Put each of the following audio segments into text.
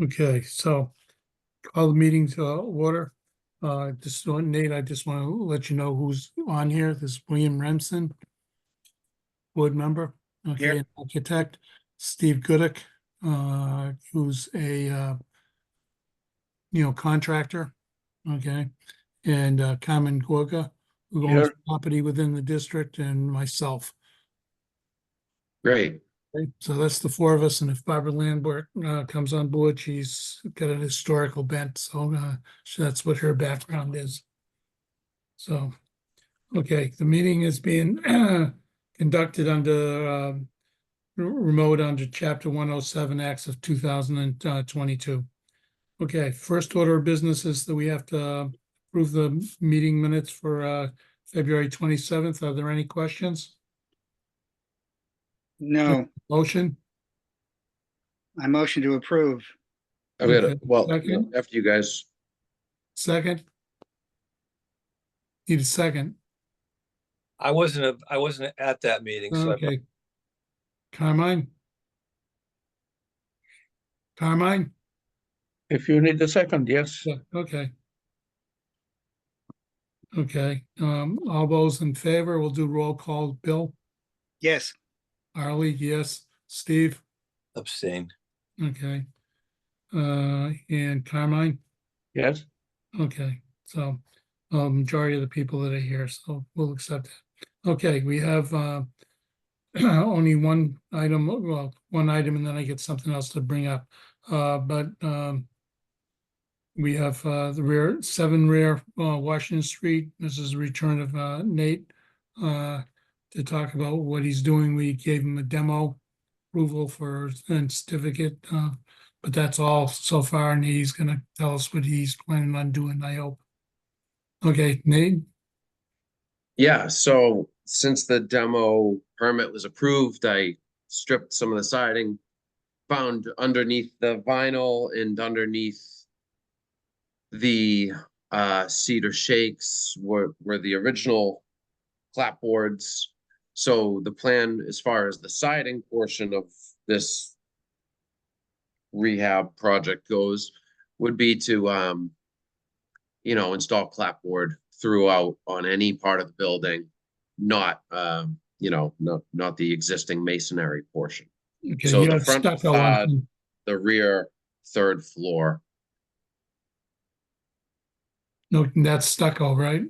Okay, so call the meeting to order. Nate, I just want to let you know who's on here. This is William Remsen, board member, okay, Here. an architect, Steve Goodek, who's a contractor, okay, and Carmen Gorga, who owns Here. property within the district, and myself. Great. Okay, so that's the four of us, and if Barbara Landberg comes on board, she's got an historical bent, so that's what her background is. So, okay, the meeting is being conducted under remote under Chapter 107 Acts of 2022. Okay, first order of business is that we have to approve the meeting minutes for February 27th. Are there any questions? No, Motion? I motion to approve. I've got Okay, it. Well, second. after you guys, Second? Need a second. I wasn't at that meeting, so Okay. Carmine? Carmine? If you need a second, yes. Yeah, okay. Okay, all those in favor, we'll do roll call. Bill, Yes, Arlie, yes, Steve, abstain. okay. And Carmine, Yes. okay, so majority of the people that are here, so we'll accept that. Okay, we have only one item, well, one item, and then I get something else to bring up. But we have the 7 rear Washington Street. This is a return of Nate to talk about what he's doing. We gave him a demo approval for a certificate, but that's all so far, and he's going to tell us what he's planning on doing, I hope. Okay, Nate? yeah, so since the demo permit was approved, I stripped some of the siding, found underneath the vinyl and underneath the cedar shakes were the original clapboards. So the plan as far as the siding portion of this rehab project goes would be to install clapboard throughout on any part of the building, not not the existing masonry portion. Okay, So you the have front stucco facade, on. the rear third floor. No, that's stucco, right?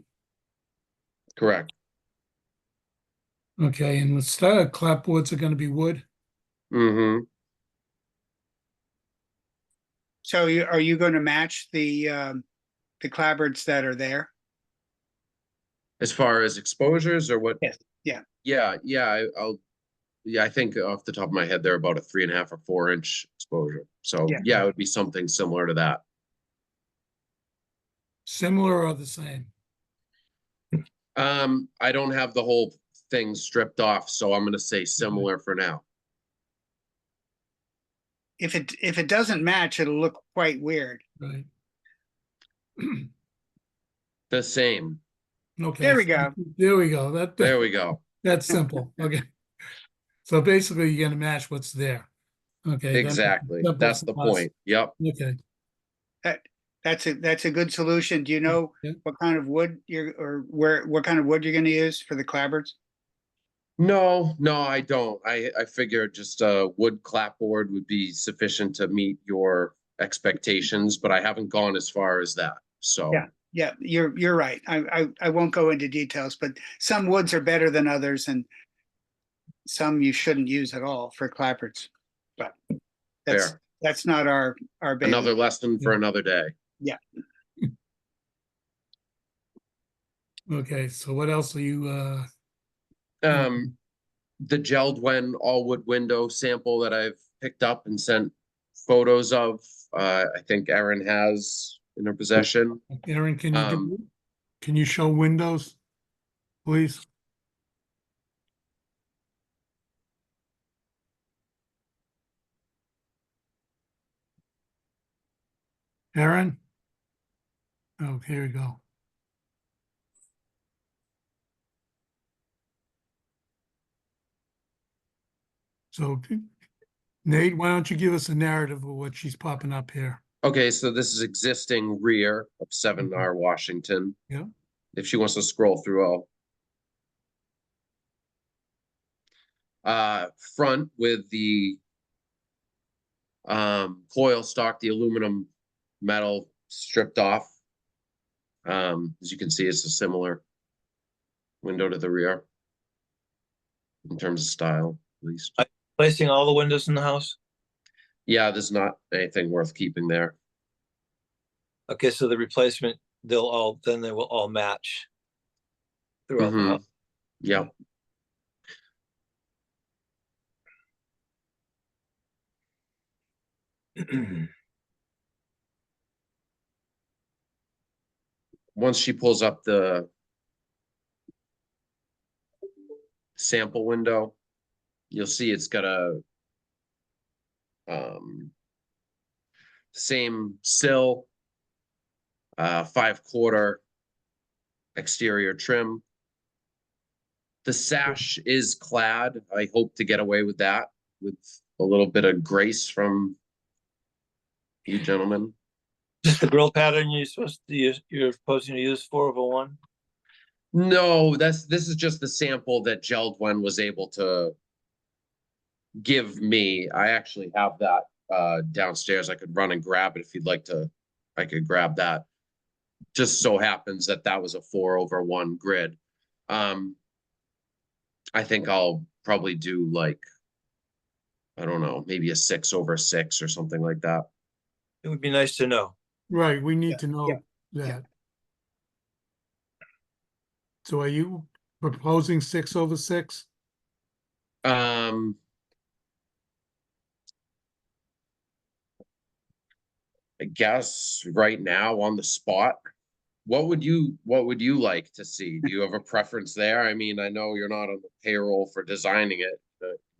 Correct. Okay, and the clapboards are going to be wood. Mm-hmm. so are you going to match the clapboards that are there? As far as exposures or what? Yes, yeah. I think off the top of my head, they're about a 3.5 or 4 inch exposure. So Yeah. yeah, it would be something similar to that. Similar or the same? I don't have the whole thing stripped off, so I'm gonna say similar for now. If it doesn't match, it'll look quite weird. Right. The same. Okay. There we go. There we go. There we go. That's simple. Okay. So basically you're gonna match what's there. Okay. that- Exactly. that That's makes the sense. point. Yep. Okay. That's a good solution. Do you know Yeah. what kind of wood what kind of wood you're going to use for the clapboards? No, I don't. I figured just a wood clapboard would be sufficient to meet your expectations, but I haven't gone as far as that. So Yeah, you're right. I won't go into details, but some woods are better than others, and some you shouldn't use at all for clapboards. But fair. that's not our bailiwick. Another lesson for another day. Okay. So what else are you The Geldwen all wood window sample that I've picked up and sent photos of, I think Erin has in her possession. Aaron, can you show windows, please? Aaron? Oh, here we go. So Nate, why don't you give us a narrative of what she's popping up here? Okay, so this is existing rear of 7R Washington. Yeah. If she wants to scroll through, I'll front with the coil stock, the aluminum metal stripped off. As you can see, it's a similar window to the rear in terms of style, at least. Placing all the windows in the house? Yeah, there's not anything worth keeping there. Okay, so the replacement, they will all match throughout the Mhm. house. Yep. Once she pulls up the sample window, you'll see it's got a same sill, 5/4 exterior trim. The sash is clad. I hope to get away with that with a little bit of grace from you gentlemen. Just the grill pattern you're supposed to use, you're proposing to use 4/1? No, this is just the sample that Geldwen was able to give me. I actually have that downstairs. I could run and grab it if you'd like to. I could grab that. Just so happens that that was a 4/1 grid. I think I'll probably do like, I don't know, maybe a 6/6 or something like that. It would be nice to know. Right, we need Yeah, to know yeah, that. So are you proposing 6/6? Um, I guess right now on the spot, what would you like to see? Do you have a preference there? I mean, I know you're not on the payroll for designing it.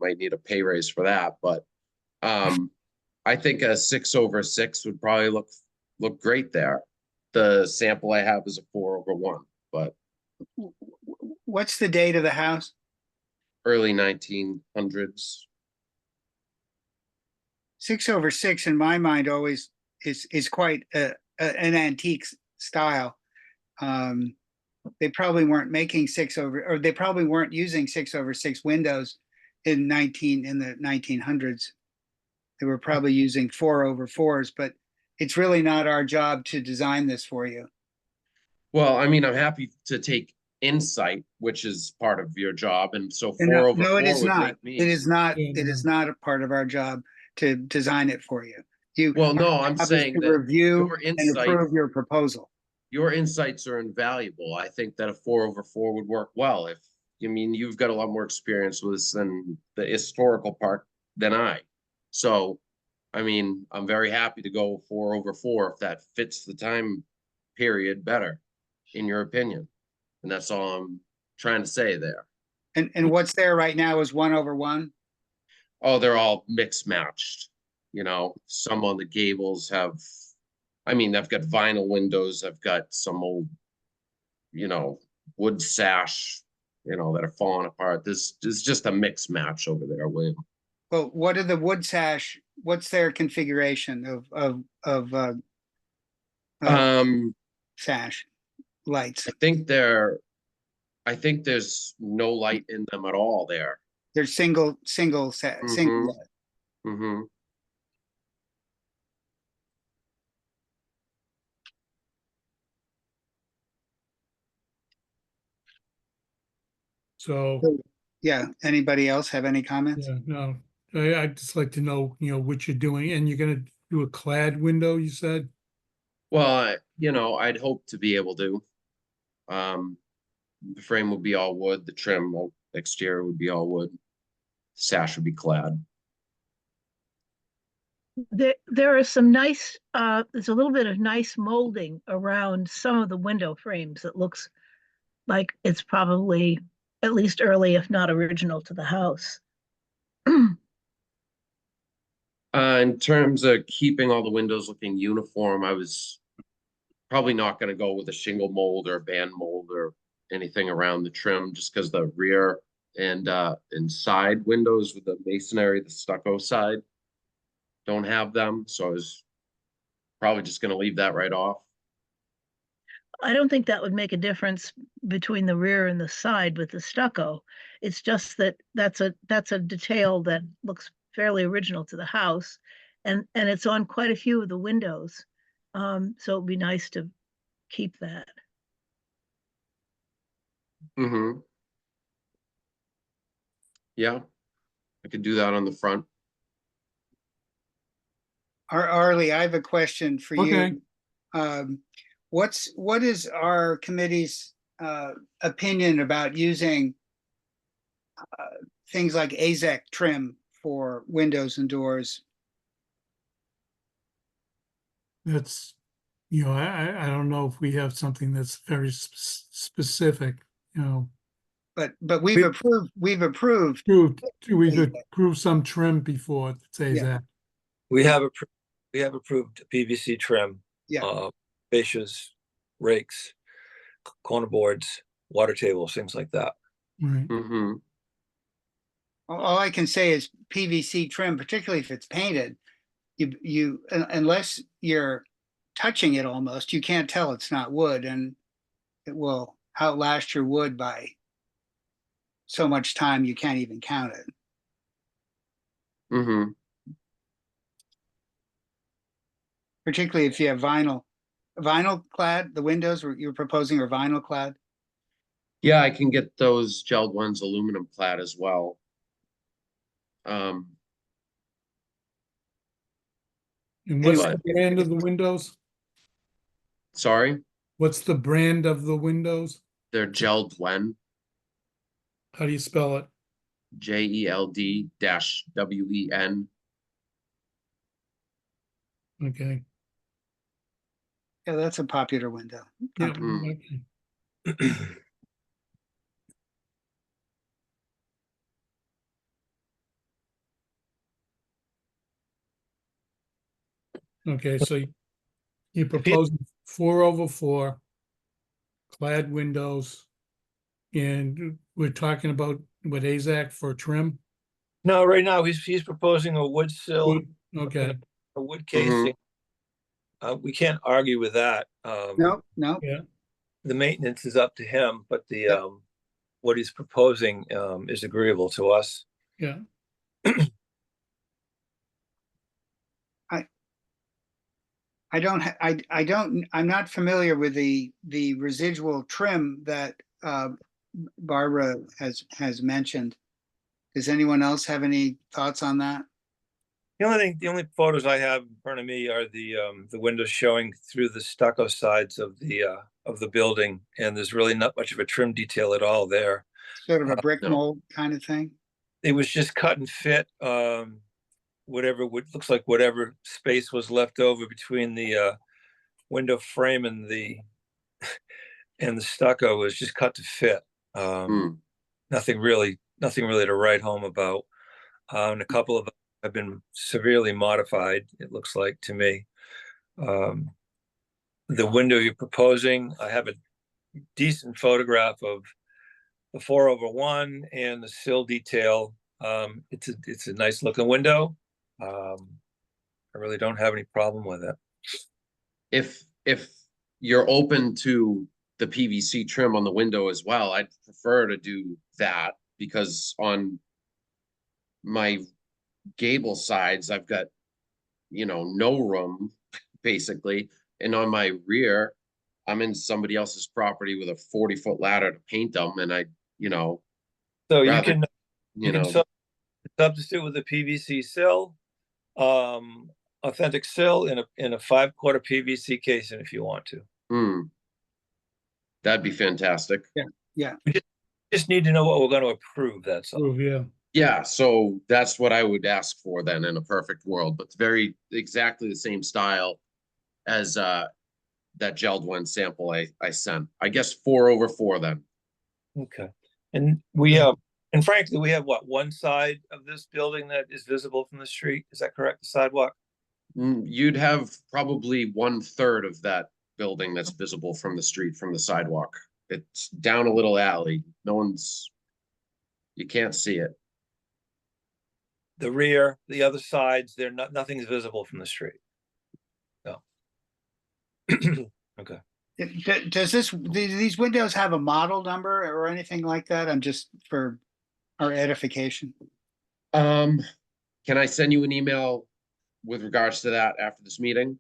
Might need a pay raise for that, but I think a 6/6 would probably look great there. The sample I have is a 4/1, but What's the date of the house? early 1900s. 6/6 in my mind always is quite an antique style. They probably weren't making or they probably weren't using 6/6 windows in the 1900s. They were probably using 4/4s, but it's really not our job to design this for you. Well, I mean, I'm happy to take insight, which is part of your job, and so And 4/4 no, it is would not. make me. It is not. Yeah, It is no. not a part of our job to design it for you. Well, no, I'm Job is saying to that review your and insight, approve your proposal. your insights are invaluable. I think that a 4/4 would work well. If you mean you've got a lot more experience with this than the historical part than I. So, I mean, I'm very happy to go 4/4 if that fits the time period better, in your opinion. And that's all I'm trying to say there. And what's there right now is 1/1. Oh, they're all mixed matched. You know, some on the gables have, I mean, I've got vinyl windows. I've got some old, wood sash, that are falling apart. This is just a mixed match over there, William. Well, what are the wood sash? What's their configuration of sash lights? I think there's no light in them at all there. They're single. Mm-hmm. Mm-hmm. So, Yeah. Anybody else have any comments? yeah, no, I'd just like to know, what you're doing, and you're gonna do a clad window, you said? Well, I'd hope to be able to. The frame would be all wood, the trim exterior would be all wood, sash would be clad. There are some nice, there's a little bit of nice molding around some of the window frames. It looks like it's probably at least early, if not original to the house. In terms of keeping all the windows looking uniform, I was probably not going to go with a shingle mold or a band mold or anything around the trim, just because the rear and side windows with the masonry, the stucco side, don't have them, so I was probably just gonna leave that right off. I don't think that would make a difference between the rear and the side with the stucco. It's just that that's a detail that looks fairly original to the house. And it's on quite a few of the windows. So it'd be nice to keep that. Mm-hmm. Yeah, I could do that on the front. Arlie, I have a question for Okay. you. What is our committee's opinion about using things like AZEK trim for windows and doors? That's, I don't know if we have something that's very specific, But we've approved Proved, we could prove some trim before that says Yeah. that. We have approved PVC trim. Yeah. Fascias, rakes, corner boards, water tables, things like that. Right. Mm-hmm. all I can say is PVC trim, particularly if it's painted, unless you're touching it almost, you can't tell it's not wood, and it will outlast your wood by so much time you can't even count it. Mm-hmm. Particularly if you have vinyl clad, the windows you're proposing are vinyl clad. Yeah, I can get those gelled ones aluminum clad as well. And what's Anyway. the brand of the windows? Sorry, What's the brand of the windows? they're Geld-Wen, How do you spell it? JELD-WEN. Okay. Yeah, that's a popular window. Yeah. Mm. Okay. Okay, so you propose 4/4 clad windows. And we're talking about what AZAC for trim? No, right now he's proposing a wood sill, Wood? Okay, a wood casing. We can't argue with that. No, yeah, The maintenance is up to him, but what he's proposing is agreeable to us. yeah. I'm not familiar with the residual trim that Barbara has mentioned. Does anyone else have any thoughts on that? The only photos I have in front of me are the windows showing through the stucco sides of the building, and there's really not much of a trim detail at all there. Sort of a brick No. mold kind of thing? It was just cut and fit. Looks like whatever space was left over between the window frame and the stucco was just cut to fit. Mm. Nothing really to write home about. And a couple of them have been severely modified, it looks like to me. The window you're proposing, I have a decent photograph of the 4/1 and the sill detail. It's a nice looking window. I really don't have any problem with it. If you're open to the PVC trim on the window as well, I'd prefer to do that, because on my gable sides, I've got, no room basically. And on my rear, I'm in somebody else's property with a 40-foot ladder to paint them. And So you rather, can substitute with a PVC sill, authentic sill in a 5/4 PVC casing if you want to. That'd be fantastic. Yeah. Just need to know what we're going to approve, that's all. Oh, yeah, Yeah, so that's what I would ask for then in a perfect world, but it's exactly the same style as that Geld-Wen sample I sent. I guess 4/4 then. Okay. And and frankly, we have one side of this building that is visible from the street. Is that correct? The sidewalk? You'd have probably 1/3 of that building that's visible from the street, from the sidewalk. It's down a little alley. You can't see it. the rear, the other sides, they're not, nothing's visible from the street. No. Okay. Does these windows have a model number or anything like that? I'm just for our edification. Can I send you an email with regards to that after this meeting?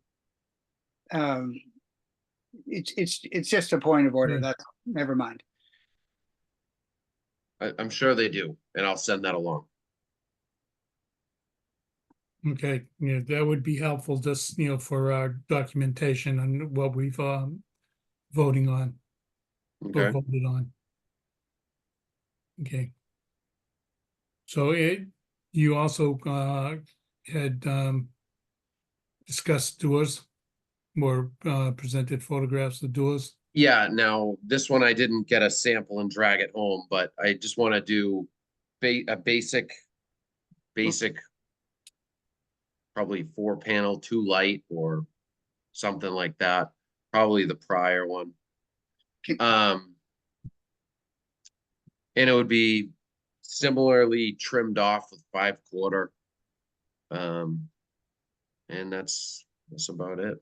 It's just a point of order. Yeah. That's, never mind. I'm sure they do, and I'll send that along. Okay, yeah, that would be helpful, just, for our documentation on what we've, voting on, or Okay, voted on. Okay. So you also, had, discussed doors, or, presented photographs of doors. yeah, now, this one I didn't get a sample and drag it home, but I just wanna do a basic, probably 4-panel, 2 light, or something like that, probably the prior one. Okay. And it would be similarly trimmed off with 5/4. And that's about it.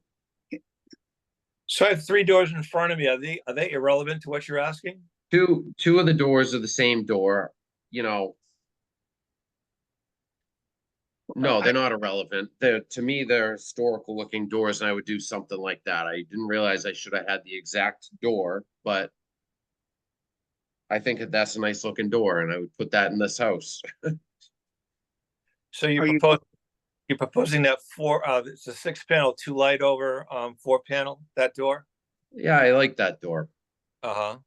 So I have 3 doors in front of me. Are they irrelevant to what you're asking? Two of the doors are the same door, you know. No, they're not irrelevant. To me, they're historical looking doors, and I would do something like that. I didn't realize I should have had the exact door, but I think that that's a nice looking door, and I would put that in this house. So Are you- you're proposing that it's a 6-panel, 2 light over, 4-panel, that door? Yeah, I like that door. Uh-huh.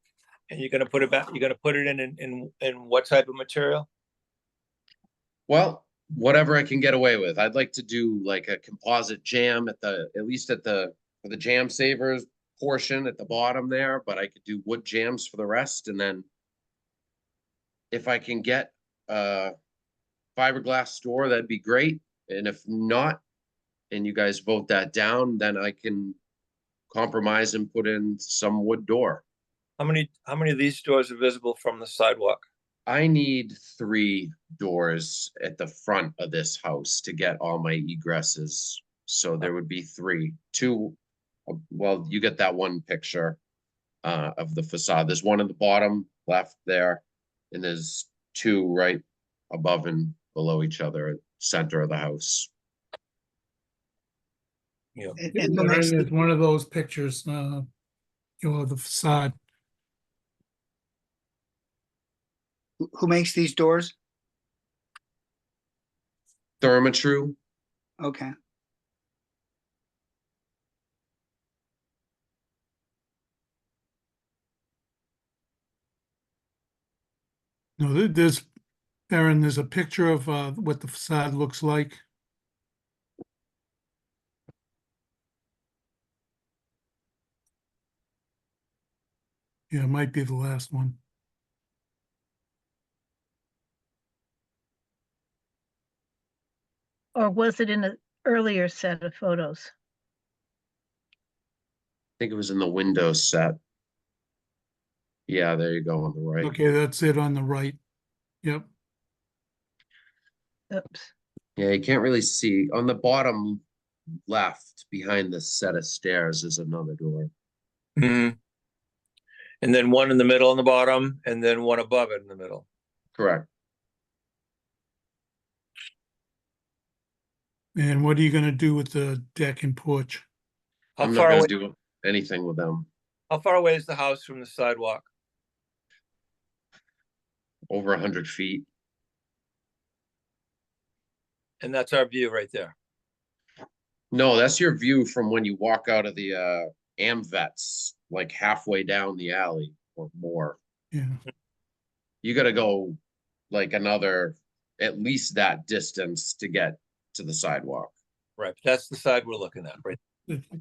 And you're gonna put it back, you're gonna put it in what type of material? Well, whatever I can get away with. I'd like to do like a composite jam at least for the jam savers portion at the bottom there, but I could do wood jams for the rest, and then if I can get a fiberglass door, that'd be great. And if not, and you guys vote that down, then I can compromise and put in some wood door. How many of these doors are visible from the sidewalk? I need 3 doors at the front of this house to get all my egresses. So there would be 3. 2, well, you get that one picture of the facade. There's one in the bottom left there, and there's 2 right above and below each other at center of the house. Yeah. And who makes, It's one of those pictures, the facade. who makes these doors? Therma-Tru. Okay. No, there's, Aaron, there's a picture of, what the facade looks like. Yeah, it might be the last one. Or was it in an earlier set of photos? I think it was in the Windows set. Yeah, there you go on the right. Okay, that's it on the right. Yep. Oops. Yeah, you can't really see. On the bottom left, behind the set of stairs, is another door. Mhm. And then one in the middle on the bottom, and then one above it in the middle. Correct. And what are you gonna do with the deck and porch? How I'm not far gonna away, do anything with them. how far away is the house from the sidewalk? Over 100 feet. And that's our view right there. No, that's your view from when you walk out of the AmVets, like halfway down the alley or more. Yeah, You gotta go like another, at least that distance to get to the sidewalk. Right. That's the side we're looking at, right?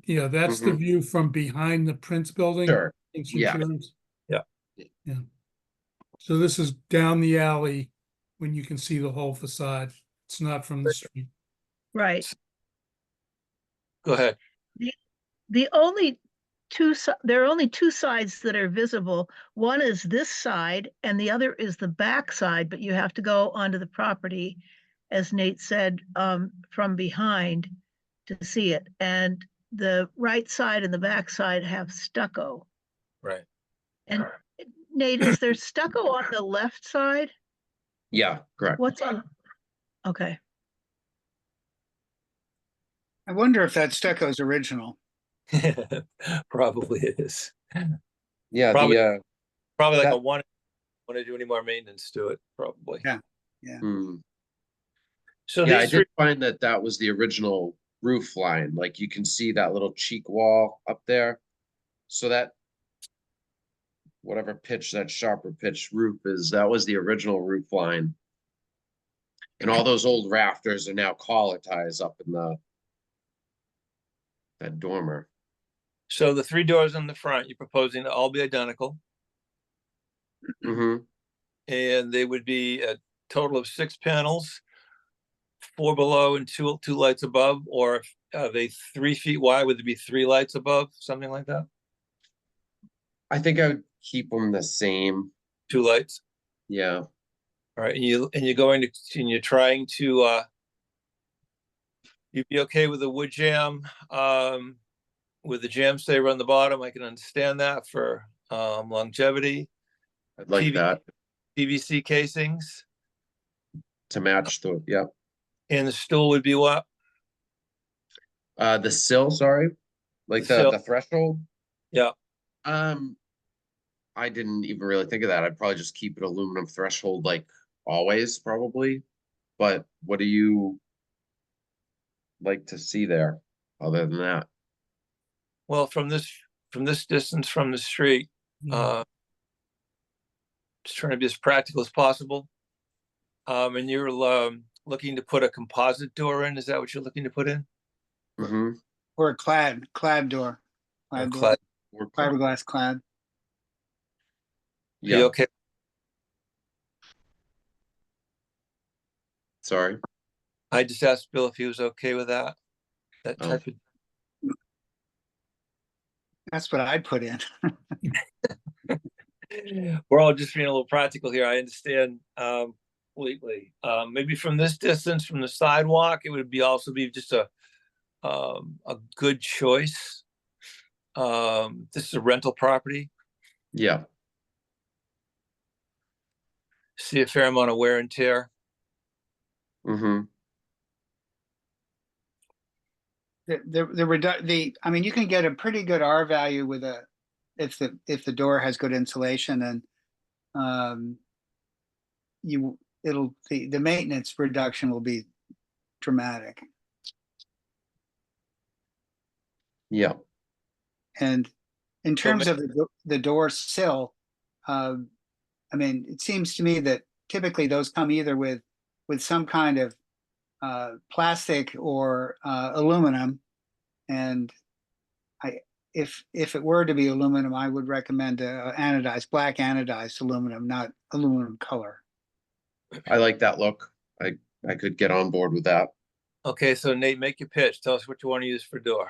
yeah, that's the Mhm. view from behind the Prince Building. Sure, Prince yeah. Insurance. Yeah. Yeah. So this is down the alley when you can see the whole facade. It's not from the street. Right. Go ahead. There are only 2 sides that are visible. One is this side and the other is the back side, but you have to go onto the property as Nate said, from behind to see it. And the right side and the back side have stucco. Right. And Nate, is there stucco on the left side? Yeah, correct. What's on? Okay, I wonder if that stucco is original. Probably it is. Yeah, Probably- the, Probably like That- a want to do any more maintenance to it, probably. Yeah. So yeah, I these three, did find that that was the original roof line. Like you can see that little cheek wall up there. So that whatever pitch, that sharper pitch roof is, that was the original roof line. And all those old rafters are now collar ties up in that dormer. so the three doors in the front, you're proposing to all be identical, Mm-hmm. and they would be a total of 6 panels, 4 below and two lights above, or are they 3 feet wide? Would there be 3 lights above, something like that? I think I would keep them the same. 2 lights. Yeah. All right, and you're trying to you'd be okay with the wood jam, with the jam saver on the bottom. I can understand that for longevity. I'd like PV that PVC casings, to match the, yeah. and the stool would be what? The sill, sorry, like The sill. the threshold. Yeah. I didn't even really think of that. I'd probably just keep it aluminum threshold like always, probably. But what do you like to see there other than that? Well, from this distance from the street, Yeah. just trying to be as practical as possible. And you're looking to put a composite door in. Is that what you're looking to put in? Mm-hmm. Or a clad door. Or Clad door, clad- fiberglass clad. Are you Yeah, okay? sorry. I just asked Bill if he was okay with that. That Oh. type of, That's what I'd put in. we're all just being a little practical here. I understand completely. Maybe from this distance from the sidewalk, it would also be just a good choice. This is a rental property. Yeah, See a fair amount of wear and tear. mm-hmm. I mean, you can get a pretty good R value with if the door has good insulation, and the maintenance reduction will be dramatic. Yeah, And in terms of the door sill, I mean, it seems to me that typically those come either with some kind of plastic or aluminum. And if it were to be aluminum, I would recommend black anodized aluminum, not aluminum color. I like that look. I could get on board with that. Okay, so Nate, make your pitch. Tell us what you want to use for door.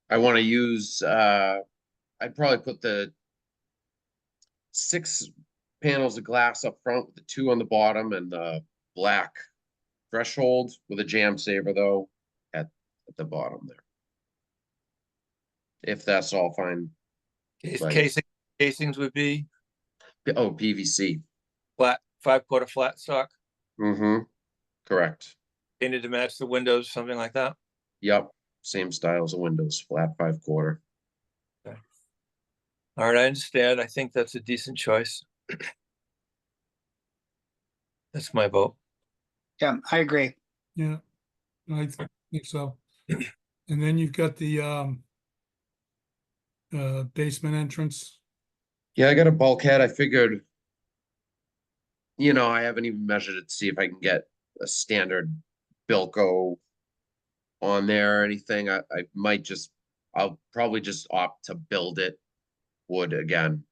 I want to use, I'd probably put the 6 panels of glass up front with the 2 on the bottom and the black threshold with a jam saver though at the bottom there. If that's all fine. Right. Casings would be Oh, PVC. flat, 5/4 flat stock, Mm-hmm. Correct. painted to match the windows, something like that. Yep. Same style as the windows, flat 5/4. All right, I understand. I think that's a decent choice. That's my vote. Yeah, I agree. Yeah, I think so. And then you've got the basement entrance. Yeah, I got a bulkhead. I figured, I haven't even measured it to see if I can get a standard Bilco on there or anything. I'll probably just opt to build it wood again.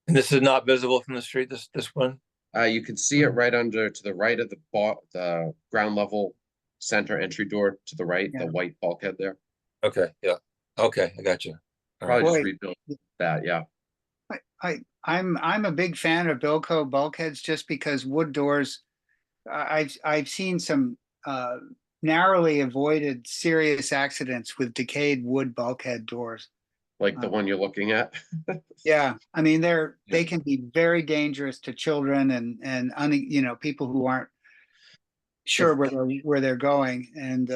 And this is not visible from the street, this one? You can see it right under to the right of the ground level center entry door to the right, Yeah. the white bulkhead there. Okay, yeah. Okay, I got you. Probably just Boy. rebuild that, yeah. I'm a big fan of Bilco bulkheads just because wood doors I've seen some narrowly avoided serious accidents with decayed wood bulkhead doors. Like the one you're looking at. Yeah, I mean, they Yeah. can be very dangerous to children and you know, people who aren't sure where they're going. And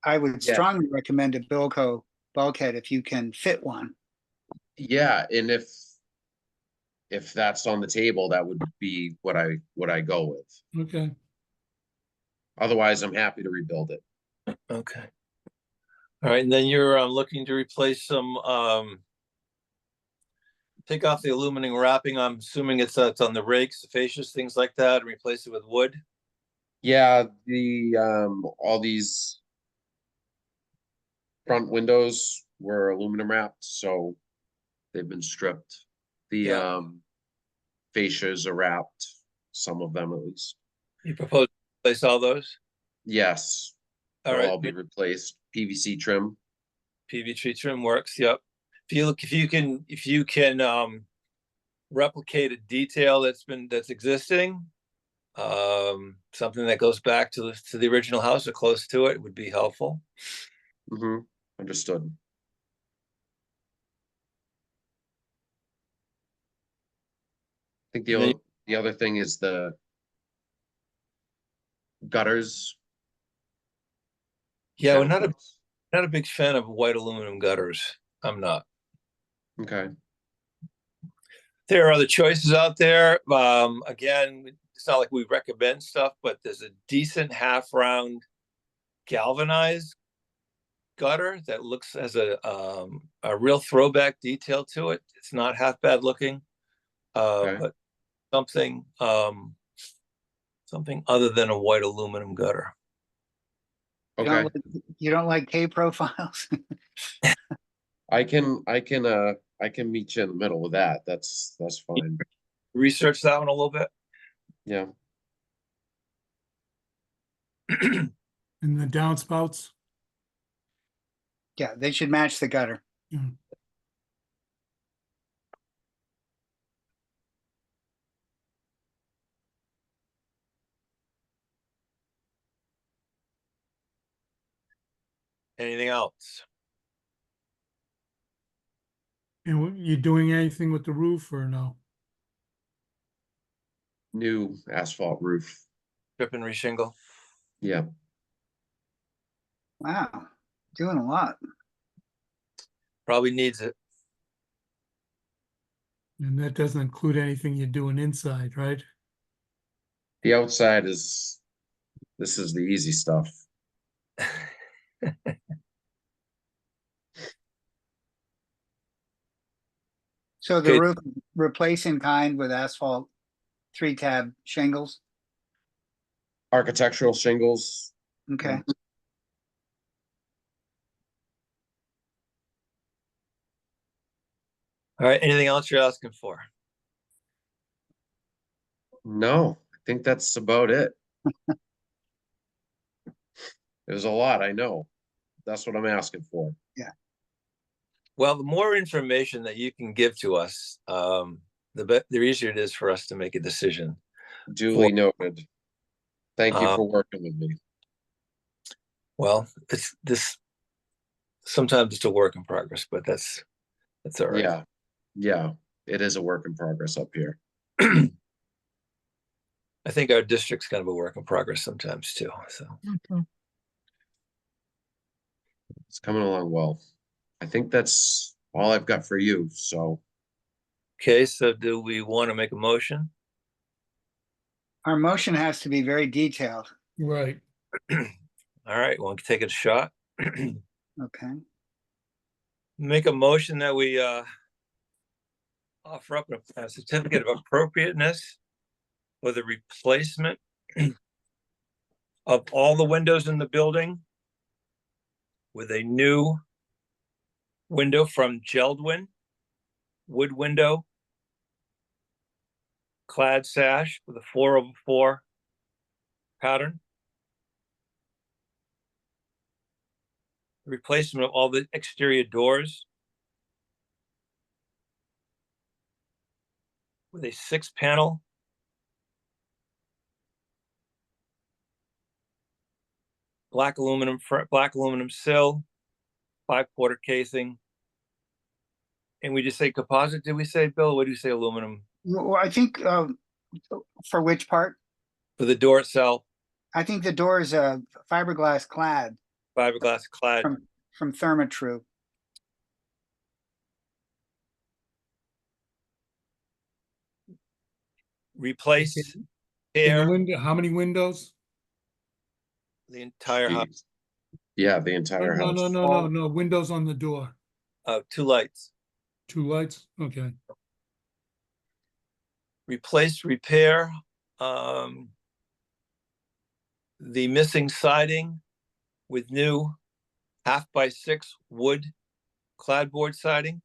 I would Yeah. strongly recommend a Bilco bulkhead if you can fit one. Yeah, and if that's on the table, that would be what I go with. Okay, Otherwise, I'm happy to rebuild it. Okay. All right, and then you're looking to replace some, take off the aluminum wrapping. I'm assuming it's on the rakes, the fascias, things like that, and replace it with wood. Yeah, the all these front windows were aluminum wrapped, so they've been stripped. The Yeah. fascias are wrapped, some of them at least. You propose to replace all those? Yes, All they'll right, all be replaced. PVC trim. PVC trim works, yep. If you can replicate a detail that's existing, something that goes back to the original house or close to it would be helpful. Understood. I think And then- the other thing is the gutters. Yeah, we're not a big fan of white aluminum gutters. I'm not. Okay, There are other choices out there. Again, it's not like we recommend stuff, but there's a decent half round galvanized gutter that looks as a real throwback detail to it. It's not half bad looking, Okay. but something something other than a white aluminum gutter. okay. You don't like K profiles? I can meet you in the middle with that. That's fine. Research that one a little bit. Yeah. and the downspouts? Yeah, they should match the gutter. Yeah. Anything else? And you doing anything with the roof or no? New asphalt roof. Strip and reshingle? Yeah. Wow, doing a lot. Probably needs it. And that doesn't include anything you're doing inside, right? The outside this is the easy stuff. So the Okay. roof replace in kind with asphalt 3-tab shingles. Architectural shingles. Okay, All right, anything else you're asking for? No, I think that's about it. There's a lot, I know. That's what I'm asking for. Well, the more information that you can give to us, the easier it is for us to make a decision. Duly noted. Thank you Um, for working with me. Well, sometimes it's a work in progress, but that's all right. Yeah. Yeah, it is a work in progress up here. I think our district's kind of a work in progress sometimes too, so. Mhm. It's coming along well. I think that's all I've got for you, so Okay, so do we want to make a motion? our motion has to be very detailed. Right. All right, want to take it a shot? Okay, Make a motion that we offer up a certificate of appropriateness for the replacement of all the windows in the building with a new window from Geldwin, wood window, clad sash with a 4/4 pattern. Replacement of all the exterior doors with a 6-panel black aluminum sill, 5/4 casing. And we just say composite, did we say, Bill? What do you say, aluminum Well, I think, for which part? for the door itself, I think the door is a fiberglass clad fiberglass clad? from Therma-Tru. Replace In the air, window, how many windows? the entire house, Jeez. Yeah, the entire No, house. no, no, no, no, windows on the door, 2 lights. 2 lights, okay. Replace, repair, the missing siding with new 1/2x6 wood clapboard siding.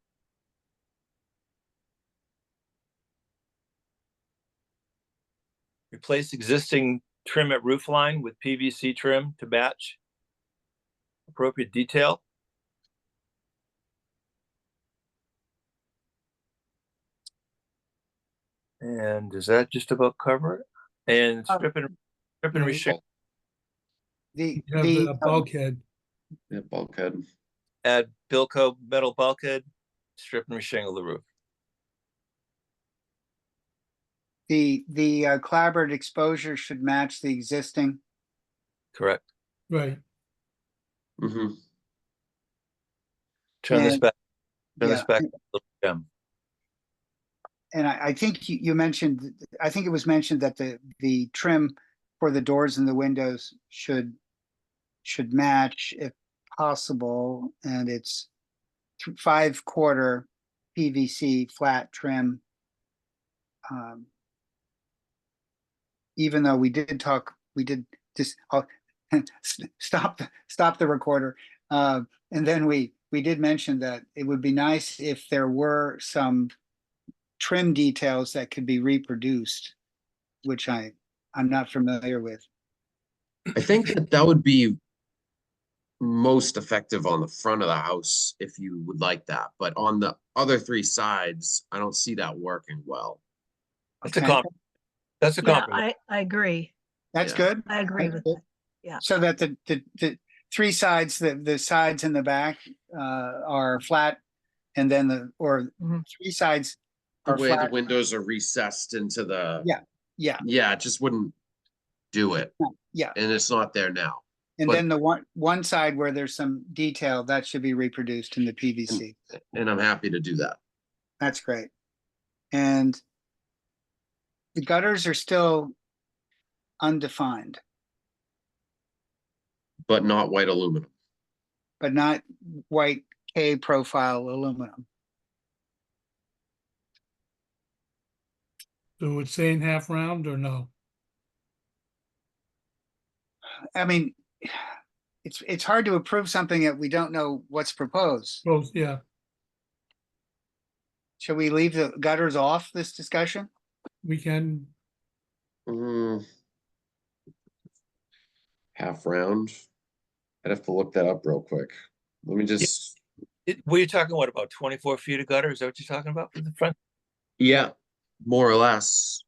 Replace existing trim at roof line with PVC trim to match appropriate detail. And does that just about cover it? And strip and yeah. reshingle, The, You have the, the bulkhead, Yeah, bulkhead. add Bilco metal bulkhead, strip and reshingle the roof. the clapboard exposure should match the existing. Correct. right, Mm-hmm. Turn this And- back. Turn Yeah, this back. a little, Jim. and I think you mentioned, I think it was mentioned that the trim for the doors and the windows should match if possible, and it's 5/4 PVC flat trim. Even though we did just, stop the recorder. And then we did mention that it would be nice if there were some trim details that could be reproduced, which I'm not familiar with. I think that would be most effective on the front of the house if you would like that, but on the other 3 sides, I don't see that working well. That's a Okay. compromise. That's a Yeah, compromise. I agree. That's Yeah. good. I agree with that. Yeah. So that the 3 sides, the sides in the back are flat, and then Mhm. 3 sides The are way the flat. windows are recessed into the. Yeah. Yeah, it just wouldn't do it, Yeah, and it's not there now. and but- then the one side where there's some detail that should be reproduced in the PVC. And I'm happy to do that. That's great. And the gutters are still undefined, But not white aluminum. but not white K profile aluminum. so it's saying half round or no? I mean, it's hard to approve something that we don't know what's proposed. Both, yeah, Shall we leave the gutters off this discussion? we can, Mm. Half round. I'd have to look that up real quick. Let me just, Were you talking, what, about 24 feet of gutter? Is that what you're talking about for the front? yeah, more or less.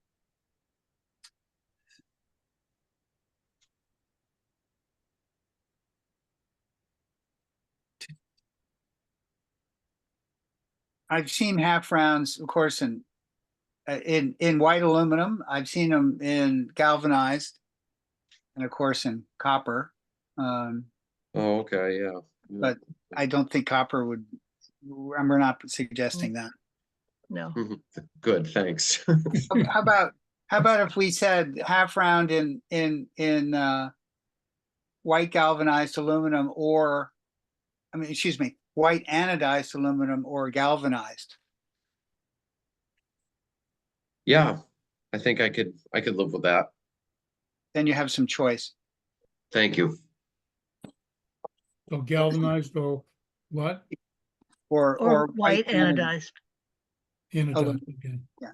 I've seen half rounds, of course, in white aluminum. I've seen them in galvanized, and of course in copper. Oh, okay, yeah. But I don't think copper would. We're not suggesting that. No. Good, thanks. How about if we said half round in white galvanized aluminum, or, I mean, excuse me, white anodized aluminum or galvanized? Yeah, I think I could live with that. Then you have some choice. Thank you. so galvanized or what? Or White aluminum. anodized. Anodized, Aluminum. okay. Yeah.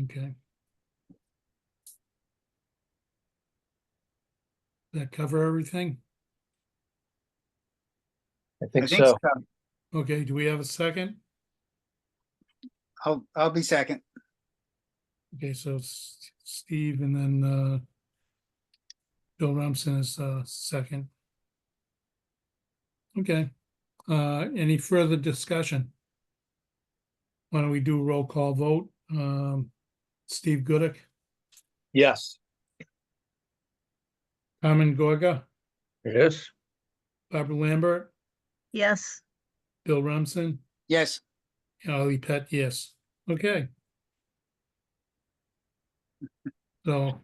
Okay. That cover everything? I I think think so. Okay, do we have a second? I'll be second. Okay, so Steve and then Bill Rumson is second. Okay, any further discussion? Why don't we do a roll call vote? Steve Goodich, Yes. Carmen Gorga, Yes, Barbara Lambert, Yes, Bill Rumson, Yes, Ali Pet, yes. Okay. So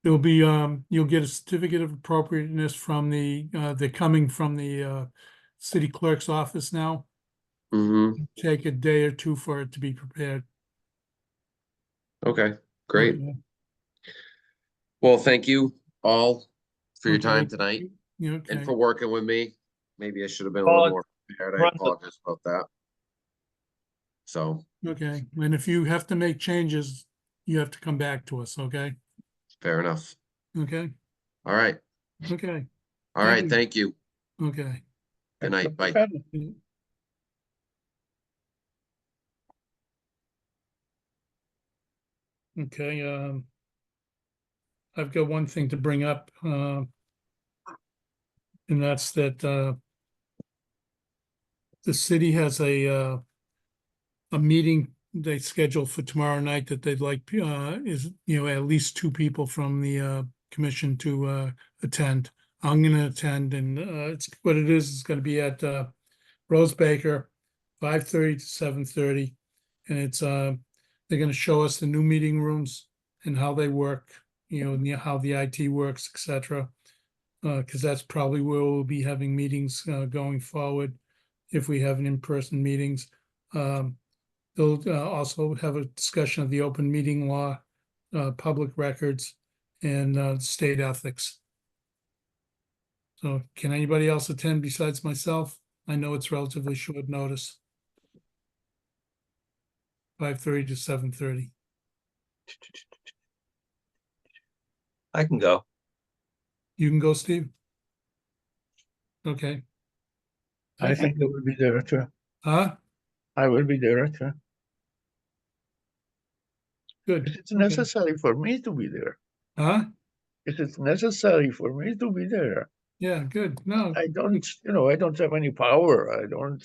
there'll be, you'll get a certificate of appropriateness from they're coming from the city clerk's office now. Mm-hmm. Take a day or two for it to be prepared. Okay, great. Okay. Well, thank you all for your time Okay. tonight Yeah, and okay, for working with me. Maybe I should have been a Well, little more prepared. I run the- apologize about that. So, okay. And if you have to make changes, you have to come back to us, okay? fair enough. Okay, All right. okay, All Thank right. you. Thank you. okay. Good night. Bye. Okay, I've got one thing to bring up, and that's that, the city has a meeting they scheduled for tomorrow night that they'd like, is, at least two people from the, commission to, attend. I'm gonna attend and, it's, what it is, it's gonna be at, Rose Baker, 5:30 to 7:30. And it's, they're gonna show us the new meeting rooms and how they work, and how the IT works, et cetera. Because that's probably where we'll be having meetings, going forward, if we have an in-person meetings. They'll, also have a discussion of the open meeting law, public records, and, state ethics. So can anybody else attend besides myself? I know it's relatively short notice. 5:30 to 7:30. I can go. You can go, Steve? Okay. I think I will be there too. Huh? I will be there too. Good. Is it Okay. necessary for me to be there? Huh? Is it necessary for me to be there? Yeah, good. No, I don't, I don't have any power. I don't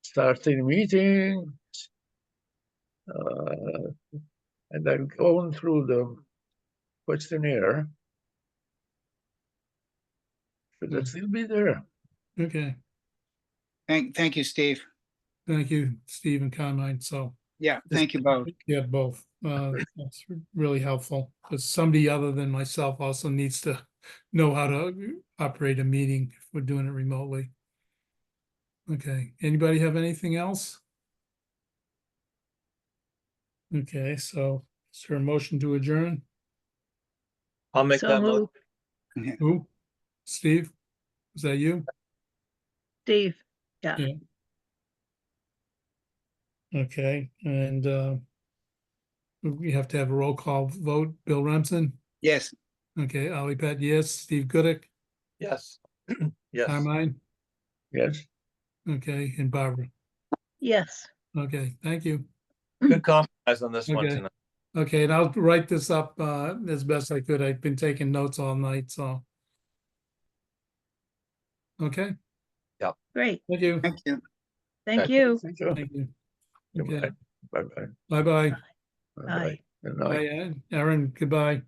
start any meeting. And I'm going through the questionnaire. Should I Hmm. still be there? okay. thank you, Steve. Thank you, Steve and Carmine. So, Yeah, thank you both. yeah, both. That's really helpful because somebody other than myself also needs to know how to operate a meeting if we're doing it remotely. Okay. Anybody have anything else? Okay, so is there a motion to adjourn? I'll make so that motion. moved, Who? Steve? Is that you? Steve. Yeah, Yeah. Okay, and we have to have a roll call vote. Bill Remsen? Yes, Okay, Ali Pat, yes. Steve Goodich? Yes. Yes. Carmine? Yes. Okay, and Barbara? yes. Okay, thank you. Good compromise on this one Okay. tonight. Okay, and I'll write this up as best I could. I've been taking notes all night, so. Okay, Great. thank you. thank you. Thank Okay. you. Thank you. Thank you. Okay, Bye-bye. bye-bye. Bye-bye. Bye. Good night. Bye, Aaron, goodbye.